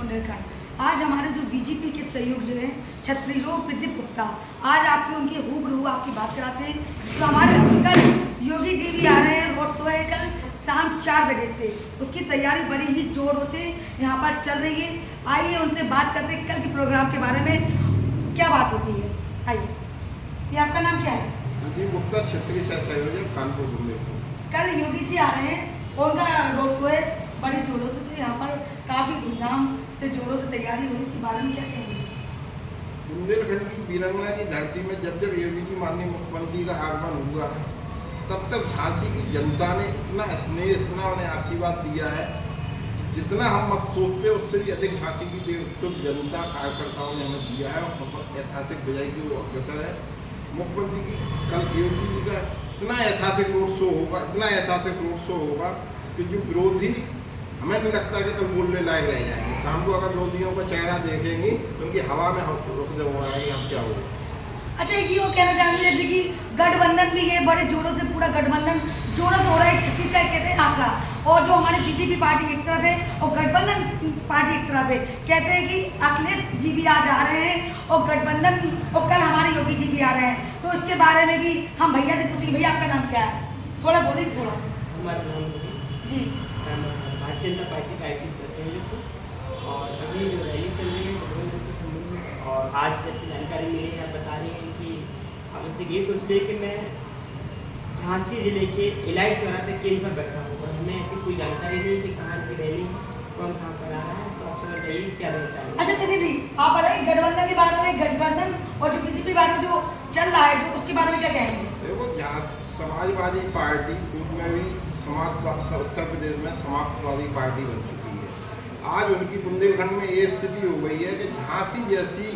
बुंदेलखंड। आज हमारे जो बीजेपी के सहयोगी हैं छत्री लोग प्रदीप गुप्ता, आज आपके उनके हूबहू आपकी बात कराते हैं। तो हमारे कल योगी जी भी आ रहे हैं, रोड शो है कल शाम 4 बजे से, उसकी तैयारी बड़ी ही जोरों से यहाँ पर चल रही है। आइए उनसे बात करते हैं कल के प्रोग्राम के बारे में, क्या बात होती है। आइए, ये आपका नाम क्या है? प्रदीप गुप्ता, छत्री सह संयोजक, कानपुर बुंदेलखंड। कल योगी जी आ रहे हैं और उनका रोड शो है बड़ी जोरों से, तो यहाँ पर काफ़ी धूमधाम से जोरों से तैयारी हुई, इसके बारे में क्या कहेंगे? बुंदेलखंड की वीरांगना की धरती में जब जब योगी जी माननीय मुख्यमंत्री का आगमन हुआ है, तब तक झांसी की जनता ने इतना स्नेह, इतना उन्हें आशीर्वाद दिया है, जितना हम मत सोचते उससे भी अधिक झांसी की देवतुल जनता कार्यकर्ताओं ने हमें दिया है और ऐतिहासिक विजय की वो अग्रसर है। मुख्यमंत्री की कल योगी जी का इतना ऐतिहासिक रोड शो होगा, इतना ऐतिहासिक रोड शो होगा कि जो विरोधी हमें नहीं लगता कि कल बोलने लायक रह जाएंगे। शाम को अगर विरोधियों का चेहरा देखेंगे तो उनकी हवा में रुक जाएंगे, हम क्या होगा। अच्छा, एक वो कहना चाहूँगी जैसे कि गठबंधन भी है, बड़े जोरों से पूरा गठबंधन जोरों से हो रहा है। छत्तीसगढ़ कहते हैं आंकड़ा, और जो हमारे बीजेपी पार्टी एक तरफ है और गठबंधन पार्टी एक तरफ है। कहते हैं कि अखिलेश जी भी आज आ रहे हैं और गठबंधन और कल हमारे योगी जी भी आ रहे हैं, तो इसके बारे में भी हम भैया से पूछेंगे। भैया आपका नाम क्या है? थोड़ा बोलिए थोड़ा। हमारा नाम जी, भारतीय जनता पार्टी का IT प्रेसिडेंट हूँ और अभी जो रैली चल रही है गठबंधन के संबंध में, और आज जैसी जानकारी मिली है, आप बता रही हैं कि आप उसे ये सोच रहे कि मैं झांसी जिले के इलाइट चौराहे पे केंद्र पर बैठा हूँ और हमें ऐसी कोई जानकारी नहीं कि कहाँ की रैली है, कौन कहाँ पर आ रहा है, तो आप समझ जाइए क्या रहता है। अच्छा प्रदीप जी, आप बताइए गठबंधन के बारे में, गठबंधन और जो बीजेपी बारे में जो चल रहा है, जो उसके बारे में क्या कहेंगे? देखो, समाजवादी पार्टी पूर्व में भी उत्तर प्रदेश में समाजवादी पार्टी बन चुकी है। आज उनकी बुंदेलखंड में ये स्थिति हो गई है कि झांसी जैसी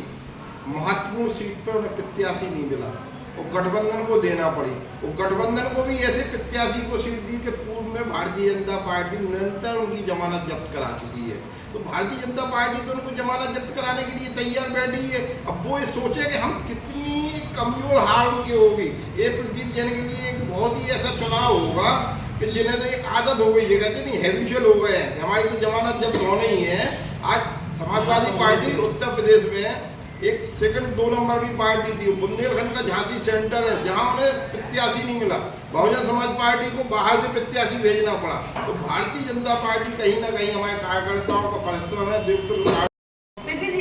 महत्वपूर्ण सीट पर उन्हें प्रत्याशी नहीं मिला और गठबंधन को देना पड़ी, और गठबंधन को भी ऐसे प्रत्याशी को सीट दी कि पूर्व में भारतीय जनता पार्टी निरंतर उनकी जमानत जब्त करा चुकी है। तो भारतीय जनता पार्टी तो उनको जमानत जब्त कराने के लिए तैयार बैठी है। अब वो ये सोचे कि हम कितनी कमजोर हार उनकी होगी। ये प्रदीप जैन के लिए एक बहुत ही ऐसा चुनाव होगा कि जिन्हें तो एक आदत हो गई है, कहते नहीं हैबिचुअल हो गए हैं, हमारी तो जमानत जब्त होनी ही है। आज समाजवादी पार्टी उत्तर प्रदेश में एक सेकंड 2 नंबर की पार्टी थी, बुंदेलखंड का झांसी सेंटर है जहां उन्हें प्रत्याशी नहीं मिला, बहुजन समाज पार्टी को बाहर से प्रत्याशी भेजना पड़ा। तो भारतीय जनता पार्टी कहीं ना कहीं हमारे कार्यकर्ताओं का परिश्रम है।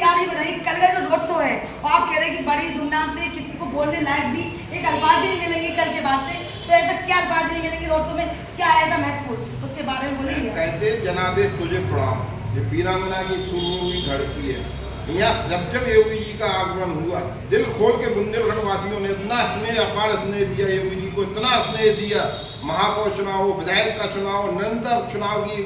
आप ही बताइए कल का जो रोड शो है, और आप कह रहे हैं कि बड़ी धूमधाम से, किसी को बोलने लायक भी एक अल्फाज भी नहीं मिलेंगे कल के बाद से, तो ऐसा क्या अल्फाज नहीं मिलेंगे रोड शो में, क्या है ऐसा महत्वपूर्ण, उसके बारे में बोलिए। कहते जनादेश तुझे प्रणाम, ये वीरांगना की सुरमई धरती है। यहाँ जब योगी जी का आगमन हुआ, दिल खोल के बुंदेलखंड वासियों ने इतना स्नेह, अपार स्नेह दिया योगी जी को, इतना स्नेह दिया। महापौर चुनाव, विधायक का चुनाव, निरंतर चुनाव की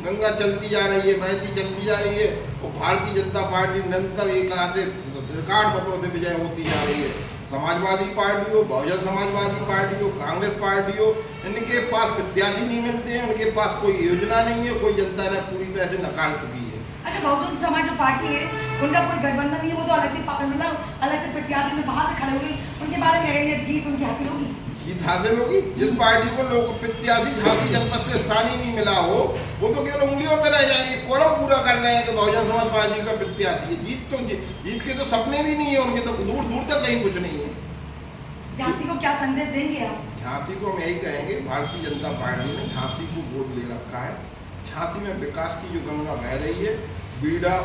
गंगा चलती जा रही है, बहती चलती जा रही है, और भारतीय जनता पार्टी निरंतर एक आते रिकॉर्ड मतों से विजय होती जा रही है। समाजवादी पार्टी हो, बहुजन समाजवादी पार्टी हो, कांग्रेस पार्टी हो, इनके पास प्रत्याशी नहीं मिलते हैं, उनके पास कोई योजना नहीं है, कोई जनता ने पूरी तरह से नकार चुकी है। अच्छा, बहुजन समाज जो पार्टी है उनका कोई गठबंधन नहीं है, वो तो अलग से मतलब अलग से प्रत्याशी में बाहर से खड़े हुए, उनके बारे में ये जीत उनकी हासिल होगी। जीत हासिल होगी। जिस पार्टी को लोग प्रत्याशी झांसी जनपद से स्थानीय नहीं मिला हो, वो तो केवल उंगलियों पर रह जाएंगे, कोरम पूरा कर रहे हैं कि बहुजन समाज पार्टी का प्रत्याशी है। जीत के तो सपने भी नहीं है उनके, तो दूर दूर तक कहीं कुछ नहीं है। झांसी को क्या संदेश देंगे आप? झांसी को हम यही कहेंगे, भारतीय जनता पार्टी ने झांसी को गोद ले रखा है। झांसी में विकास की जो गंगा बह रही है, बीड़ा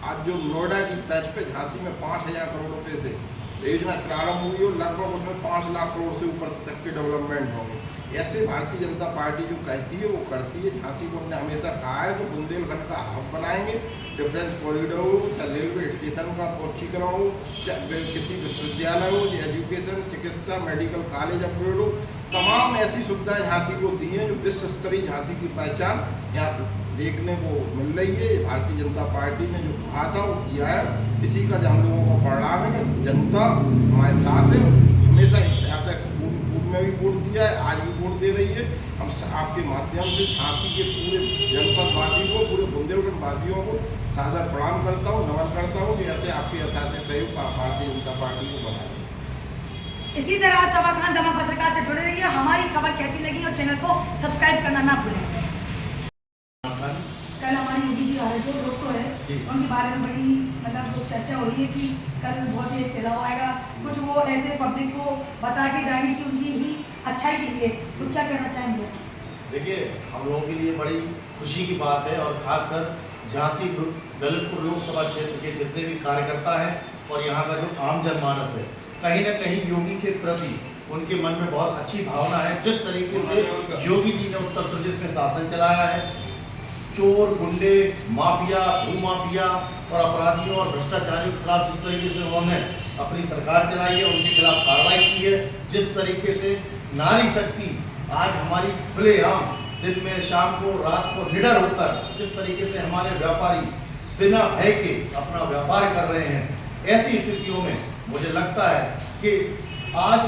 आज जो नोएडा की तर्ज पे झांसी में 5,000 करोड़ रुपए से योजना प्रारंभ हुई और लगभग उसमें 5 लाख करोड़ से ऊपर तक के डेवलपमेंट होंगे। ऐसे भारतीय जनता पार्टी जो कहती है वो करती है। झांसी को हमने हमेशा कहा है कि बुंदेलखंड का हब बनाएंगे, डिफेंस कॉरिडोर हो, चाहे रेलवे स्टेशन का औचीकरण हो, चाहे किसी विश्वविद्यालय हो, एजुकेशन, चिकित्सा, मेडिकल कॉलेज अपग्रेड हो, तमाम ऐसी सुविधाएं झांसी को दी हैं जो विश्व स्तरीय झांसी की पहचान यहाँ देखने को मिल रही है। भारतीय जनता पार्टी ने जो कहा था वो किया है, इसी का हम लोगों का परिणाम है कि जनता हमारे साथ है। हमेशा पूर्व में भी वोट दिया है, आज भी वोट दे रही है। हम आपके माध्यम से झांसी के पूरे जनपद वासी को, पूरे बुंदेलखंड वासियों को सादर प्रणाम करता हूँ, नमन करता हूँ कि ऐसे आपके यथार्थ सहयोग भारतीय जनता पार्टी को बनाए। इसी तरह सभा खान दमा पत्रकार से जुड़े रहिए। हमारी खबर कैसी लगी और चैनल को सब्सक्राइब करना ना भूलें। कल हमारे योगी जी आ रहे जो रोड शो है उनके बारे में बड़ी मतलब वो चर्चा हो रही है कि कल बहुत ही सैलाब आएगा, कुछ वो ऐसे पब्लिक को बता के जाएंगे कि उनकी ही अच्छाई के लिए, तो क्या कहना चाहेंगे? देखिए, हम लोगों के लिए बड़ी खुशी की बात है और खासकर झांसी ललितपुर लोकसभा क्षेत्र के जितने भी कार्यकर्ता हैं और यहाँ का जो आम जनमानस है, कहीं ना कहीं योगी के प्रति उनके मन में बहुत अच्छी भावना है। जिस तरीके से योगी जी ने उत्तर प्रदेश में शासन चलाया है, चोर गुंडे माफिया भूमाफिया और अपराधियों और भ्रष्टाचारियों के खिलाफ जिस तरीके से उन्होंने अपनी सरकार चलाई है, उनके खिलाफ कार्रवाई की है, जिस तरीके से नारी शक्ति आज हमारी खुलेआम दिन में शाम को रात को निडर होकर जिस तरीके से हमारे व्यापारी बिना भय के अपना व्यापार कर रहे हैं, ऐसी स्थितियों में मुझे लगता है कि आज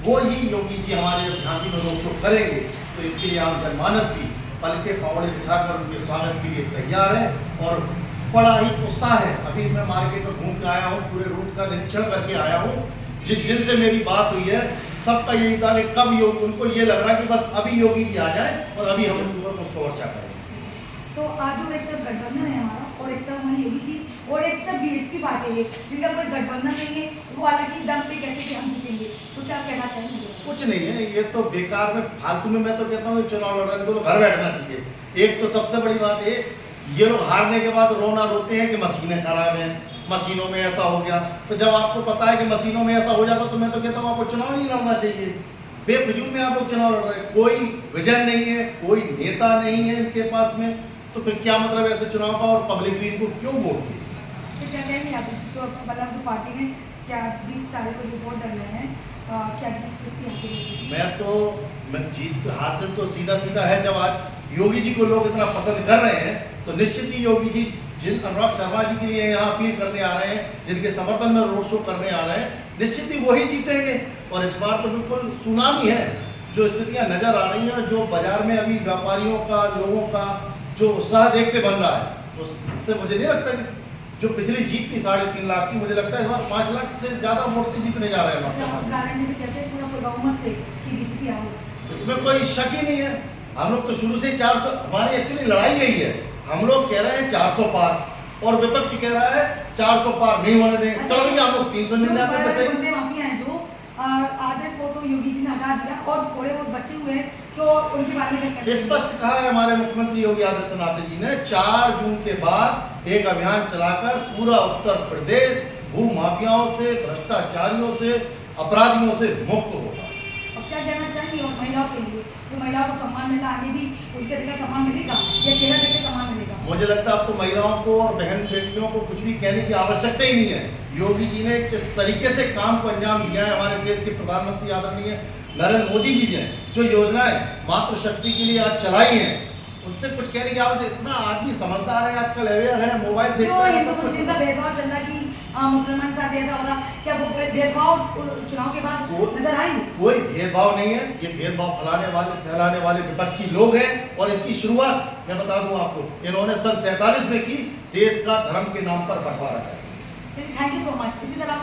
वो ही योगी जी हमारे जब झांसी में रोड शो करेंगे तो इसके लिए आम जनमानस भी पल के फावड़े बिछाकर उनके स्वागत के लिए तैयार है और बड़ा ही उत्साह है। अभी मैं मार्केट में घूम के आया हूँ, पूरे रूट का निरीक्षण करके आया हूँ। जिनसे मेरी बात हुई है सबका यही था कि कब योगी, उनको ये लग रहा है कि बस अभी योगी जी आ जाए और अभी हम उसको वर्षा करें। तो आज जो एक तरफ गठबंधन है हमारा और एक तरफ हमारी योगी जी और एक तरफ बीएसपी पार्टी है, जिनका कोई गठबंधन नहीं है, वो हालांकि दम पे कहते हैं हम जीतेंगे, तो क्या कहना चाहेंगे? कुछ नहीं है, ये तो बेकार में फालतू में, मैं तो कहता हूँ चुनाव लड़ने को तो घर बैठना चाहिए। एक तो सबसे बड़ी बात ये लोग हारने के बाद रोना रोते हैं कि मशीनें खराब हैं, मशीनों में ऐसा हो गया। तो जब आपको पता है कि मशीनों में ऐसा हो जाता तो मैं तो कहता हूँ आपको चुनाव नहीं लड़ना चाहिए। बेफिजूल में आप लोग चुनाव लड़ रहे हैं, कोई विजन नहीं है, कोई नेता नहीं है इनके पास में, तो फिर क्या मतलब ऐसे चुनाव का और पब्लिक भी इनको क्यों वोट दी? तो क्या कहेंगे आप तो मतलब जो पार्टी ने क्या 20 तारीख को जो वोट डाल रहे हैं, क्या जीत किसकी हासिल होगी? मैं जीत हासिल तो सीधा सीधा है, जब आज योगी जी को लोग इतना पसंद कर रहे हैं तो निश्चित ही योगी जी जिन अनुराग शर्मा जी के लिए यहाँ अपील करने आ रहे हैं, जिनके समर्थन में रोड शो करने आ रहे हैं, निश्चित ही वही जीतेंगे। और इस बार तो बिल्कुल सुनामी है, जो स्थितियाँ नजर आ रही हैं, जो बाजार में अभी व्यापारियों का, लोगों का जो उत्साह देखते बन रहा है, उससे मुझे नहीं लगता कि जो पिछली जीत थी 3.5 लाख की, मुझे लगता है इस बार 5 लाख से ज्यादा वोट से जीतने जा रहे हैं। इसमें कोई शक ही नहीं है। हम लोग तो शुरू से 400, हमारी एक्चुअली लड़ाई यही है, हम लोग कह रहे हैं 400 पार और विपक्ष कह रहा है 400 पार नहीं होने देंगे। चलो भैया हम लोग 399 गुंडे माफिया हैं जो आधे को तो योगी जी ने हटा दिया और थोड़े बहुत बचे हुए हैं, तो उनके बारे में स्पष्ट कहा है हमारे मुख्यमंत्री योगी आदित्यनाथ जी ने, 4 जून के बाद एक अभियान चलाकर पूरा उत्तर प्रदेश भू माफियाओं से, भ्रष्टाचारियों से, अपराधियों से मुक्त होगा। अब क्या कहना चाहेंगे और महिलाओं के लिए, जो महिलाओं को सम्मान मिला, आगे भी उसके तरीका सम्मान मिलेगा या चेहरा देखे सम्मान मिलेगा? मुझे लगता है अब तो महिलाओं को और बहन बेटियों को कुछ भी कहने की आवश्यकता ही नहीं है। योगी जी ने किस तरीके से काम को अंजाम दिया है, हमारे देश के प्रधानमंत्री आदरणीय नरेंद्र मोदी जी ने जो योजनाएं मातृशक्ति के लिए आज चलाई हैं, उनसे कुछ कहने की आवश्यकता। इतना आदमी समझदार है, आजकल अवेयर है, मोबाइल देखता है। हिंदू मुस्लिम का भेदभाव चल रहा है कि मुसलमान का ऐसा हो रहा, क्या वो भेदभाव चुनाव के बाद नजर आएंगे? कोई भेदभाव नहीं है, ये भेदभाव फैलाने वाले विपक्षी लोग हैं। और इसकी शुरुआत मैं बता दूं आपको, इन्होंने सन 47 में की, देश का धर्म के नाम पर बंटवारा है। Thank you so much. इसी तरह